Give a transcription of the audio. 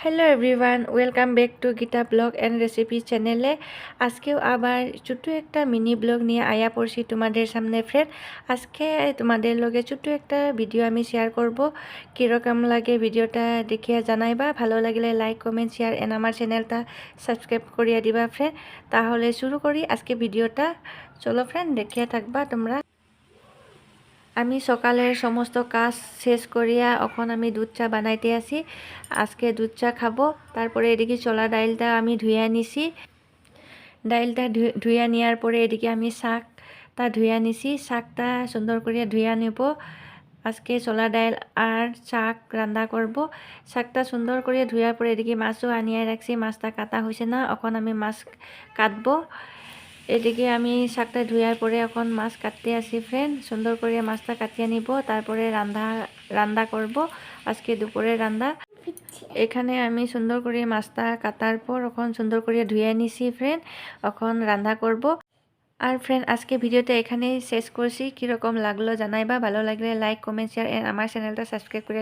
Hello everyone, welcome back to Gita blog and recipe চ্যানেলে। আজকেও আবার ছোট্ট একটা মিনি ব্লগ নিয়ে আয়া পড়ছি তোমাদের সামনে ফ্রেন্ড। আজকে তোমাদের লগে ছোট্ট একটা ভিডিও আমি শেয়ার করব। কীরকম লাগে ভিডিওটা দেখিয়া জানাইবা, ভালো লাগলে লাইক কমেন্ট শেয়ার এন্ড আমার চ্যানেলটা সাবস্ক্রাইব করিয়া দিবা ফ্রেন্ড। তাহলে শুরু করি আজকে ভিডিওটা। চলো ফ্রেন্ড, দেখিয়া থাকবা তোমরা। আমি সকালের সমস্ত কাজ শেষ করিয়া এখন আমি দুধ চা বানাইতে আছি। আজকে দুধ চা খাবো। তারপরে এদিকে ছোলা ডাইলটা আমি ধুইয়া নিছি। ডাইলটা ধুইয়া নেওয়ার পরে এদিকে আমি শাকটা ধুইয়া নিছি। শাকটা সুন্দর করে ধুইয়া নেব। আজকে ছোলা ডাইল আর শাক রান্না করব। শাকটা সুন্দর করে ধুয়ার পরে এদিকে মাছও আনিয়ে রাখছি। মাছটা কাটা হয়েছে না, এখন আমি মাছ কাটবো। এদিকে আমি শাকটা ধুয়ার পরে এখন মাছ কাটতে আসি ফ্রেন্ড। সুন্দর করে মাছটা কাটিয়ে নিব, তারপরে রান্না করব আজকে দুপুরে রান্না। এখানে আমি সুন্দর করে মাছটা কাটার পর এখন সুন্দর করে ধুয়ে নিছি ফ্রেন্ড। এখন রান্না করব। আর ফ্রেন্ড, আজকে ভিডিওটা এখানেই শেষ করছি। কীরকম লাগলো জানাইবা, ভালো লাগলে লাইক কমেন্ট শেয়ার এন্ড আমার চ্যানেলটা সাবস্ক্রাইব করে